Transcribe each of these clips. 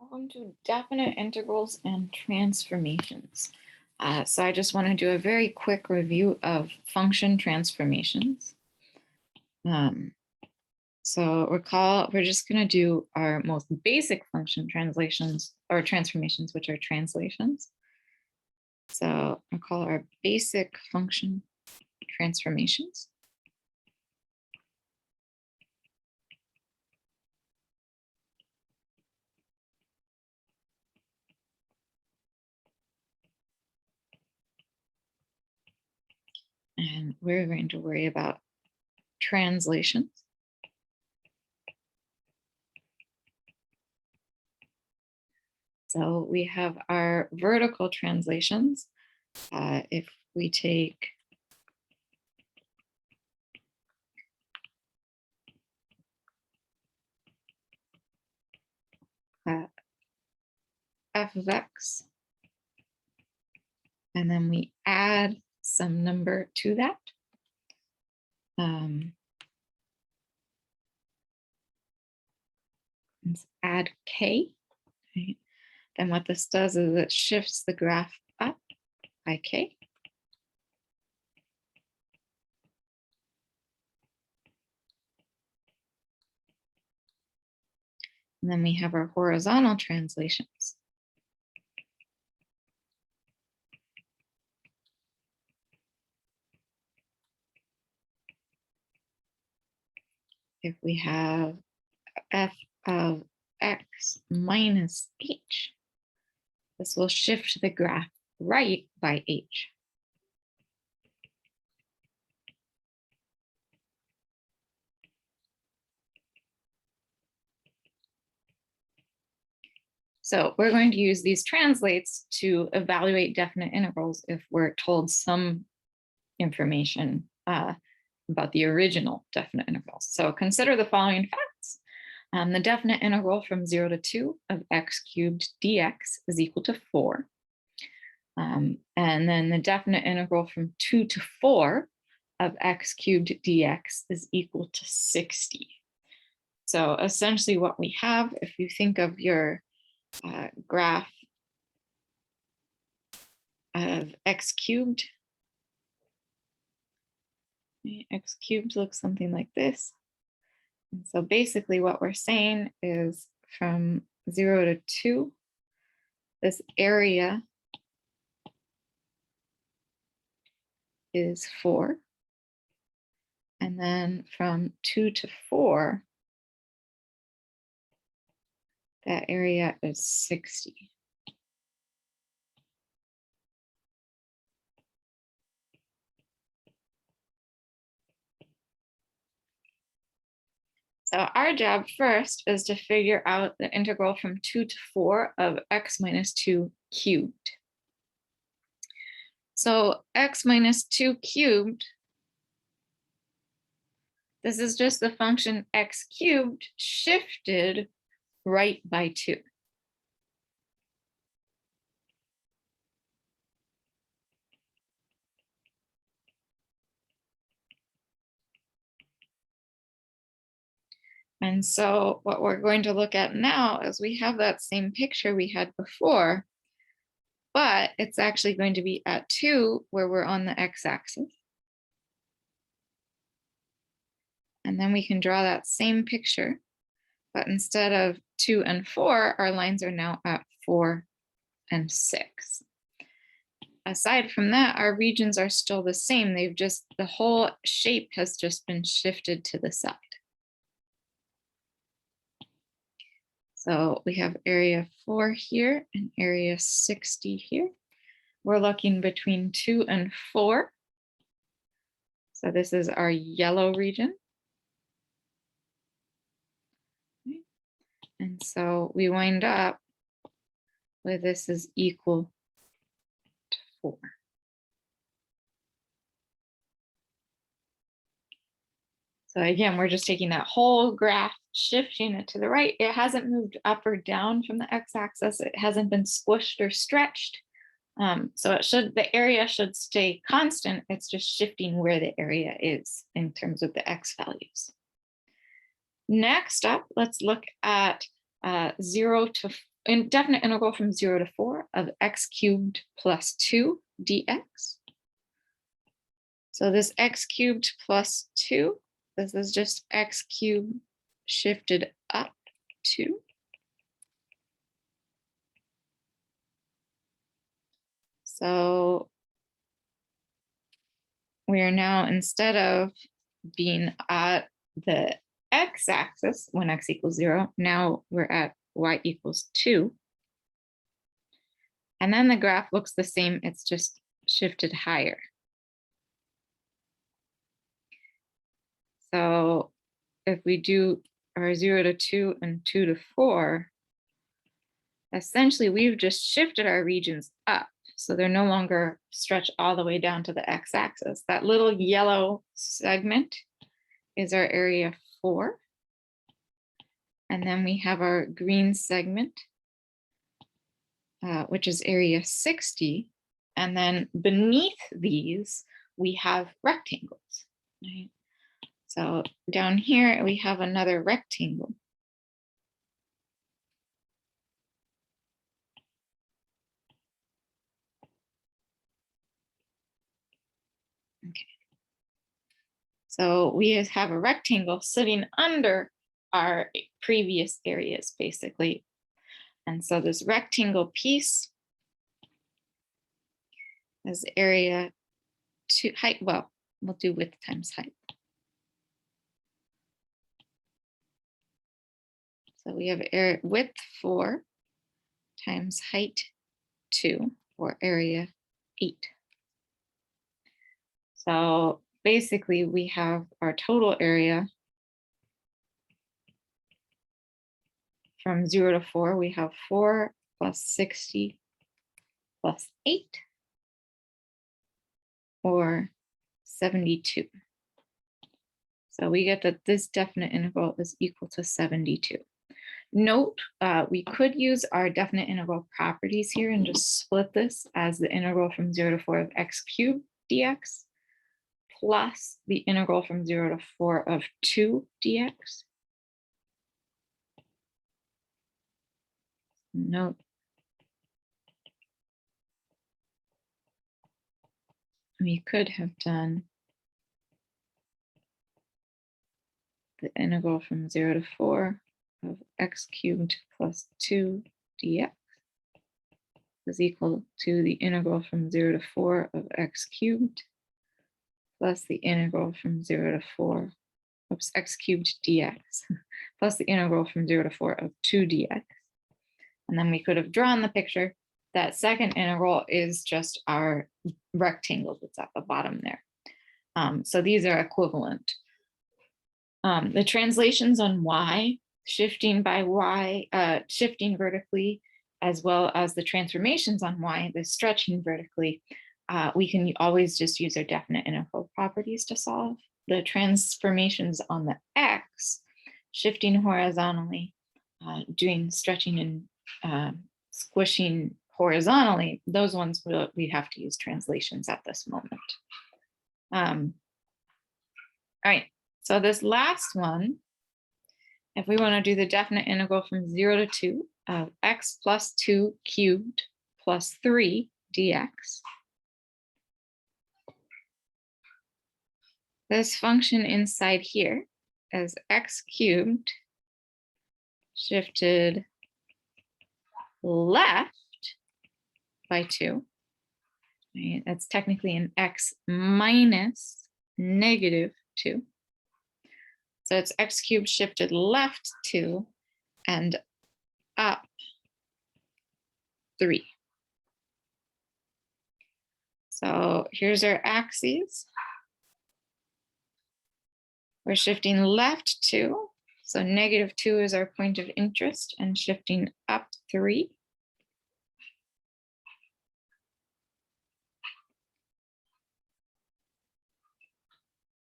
Welcome to definite integrals and transformations. So I just want to do a very quick review of function transformations. So recall, we're just going to do our most basic function translations or transformations, which are translations. So I'll call our basic function transformations. And we're going to worry about translations. So we have our vertical translations. If we take f of x, and then we add some number to that. Let's add k. Right? Then what this does is it shifts the graph up by k. And then we have our horizontal translations. If we have f of x minus h, this will shift the graph right by h. So we're going to use these translates to evaluate definite integrals if we're told some information about the original definite integrals. So consider the following facts. The definite integral from 0 to 2 of x cubed dx is equal to 4. And then the definite integral from 2 to 4 of x cubed dx is equal to 60. So essentially what we have, if you think of your graph of x cubed, x cubed looks something like this. And so basically what we're saying is from 0 to 2, this area is 4. And then from 2 to 4, that area is 60. So our job first is to figure out the integral from 2 to 4 of x minus 2 cubed. So x minus 2 cubed, this is just the function x cubed shifted right by 2. And so what we're going to look at now is we have that same picture we had before, but it's actually going to be at 2 where we're on the x-axis. And then we can draw that same picture, but instead of 2 and 4, our lines are now at 4 and 6. Aside from that, our regions are still the same. The whole shape has just been shifted to the side. So we have area 4 here and area 60 here. We're looking between 2 and 4. So this is our yellow region. And so we wind up with this is equal to 4. So again, we're just taking that whole graph, shifting it to the right. It hasn't moved up or down from the x-axis. It hasn't been squished or stretched. So the area should stay constant. It's just shifting where the area is in terms of the x values. Next up, let's look at 0 to indefinite integral from 0 to 4 of x cubed plus 2 dx. So this x cubed plus 2, this is just x cubed shifted up 2. So we are now, instead of being at the x-axis when x equals 0, now we're at y equals 2. And then the graph looks the same, it's just shifted higher. So if we do our 0 to 2 and 2 to 4, essentially we've just shifted our regions up. So they're no longer stretched all the way down to the x-axis. That little yellow segment is our area 4. And then we have our green segment, which is area 60. And then beneath these, we have rectangles. Right? So down here, we have another rectangle. Okay. So we have a rectangle sitting under our previous areas, basically. And so this rectangle piece is area 2 height. Well, we'll do width times height. So we have area width 4 times height 2, or area 8. So basically we have our total area from 0 to 4. We have 4 plus 60 plus 8, or 72. So we get that this definite integral is equal to 72. Note, we could use our definite integral properties here and just split this as the integral from 0 to 4 of x cubed dx plus the integral from 0 to 4 of 2 dx. Note, we could have done the integral from 0 to 4 of x cubed plus 2 dx is equal to the integral from 0 to 4 of x cubed plus the integral from 0 to 4 of x cubed dx plus the integral from 0 to 4 of 2 dx. And then we could have drawn the picture. That second integral is just our rectangle that's at the bottom there. So these are equivalent. The translations on y, shifting by y, shifting vertically, as well as the transformations on y, the stretching vertically, we can always just use our definite integral properties to solve. The transformations on the x, shifting horizontally, doing stretching and squishing horizontally, those ones we have to use translations at this moment. All right, so this last one, if we want to do the definite integral from 0 to 2 of x plus 2 cubed plus 3 dx, this function inside here is x cubed shifted left by 2. Right? That's technically an x minus negative 2. So it's x cubed shifted left 2 and up 3. So here's our axes. We're shifting left 2. So negative 2 is our point of interest, and shifting up 3.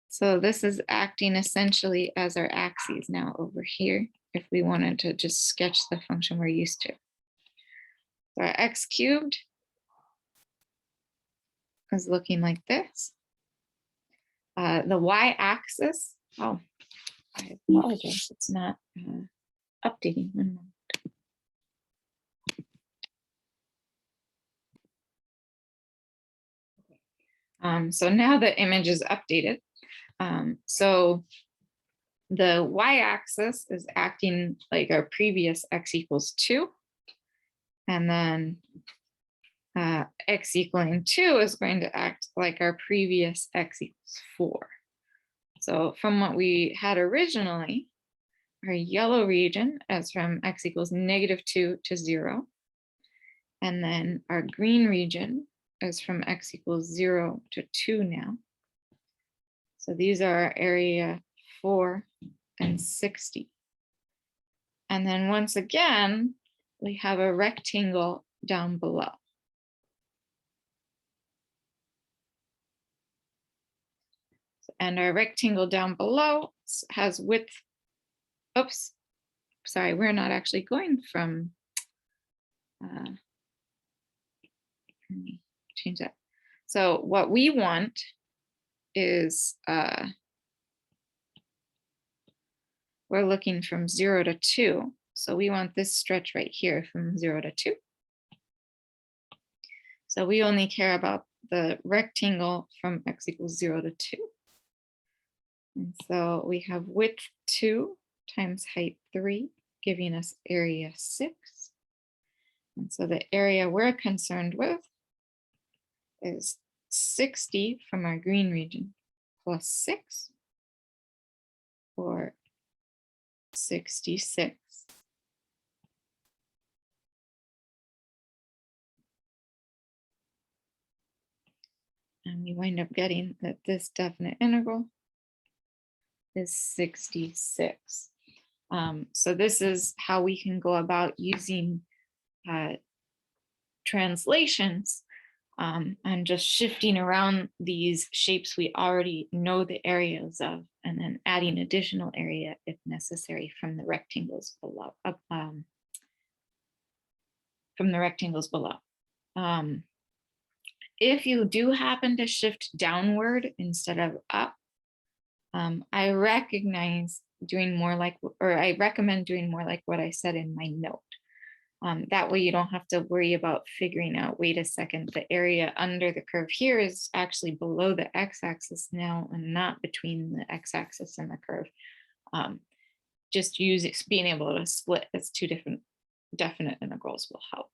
So this is acting essentially as our axes now over here, if we wanted to just sketch the function we're used to. So our x cubed is looking like this. The y-axis, oh, I apologize, it's not updating. So now the image is updated. So the y-axis is acting like our previous x equals 2. And then x equaling 2 is going to act like our previous x equals 4. So from what we had originally, our yellow region is from x equals -2 to 0. And then our green region is from x equals 0 to 2 now. So these are area 4 and 60. And then once again, we have a rectangle down below. And our rectangle down below has width. Oops, sorry, we're not actually going from, let me change that. So what we want is, we're looking from 0 to 2. So we want this stretch right here from 0 to 2. So we only care about the rectangle from x equals 0 to 2. And so we have width 2 times height 3, giving us area 6. And so the area we're concerned with is 60 from our green region plus 6, or 66. And we wind up getting that this definite integral is 66. So this is how we can go about using translations and just shifting around these shapes we already know the areas of, and then adding additional area if necessary from the rectangles below. If you do happen to shift downward instead of up, I recommend doing more like what I said in my note. That way you don't have to worry about figuring out, wait a second, the area under the curve here is actually below the x-axis now and not between the x-axis and the curve. Just being able to split as two different definite integrals will help.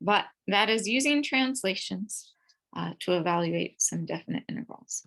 But that is using translations to evaluate some definite integrals.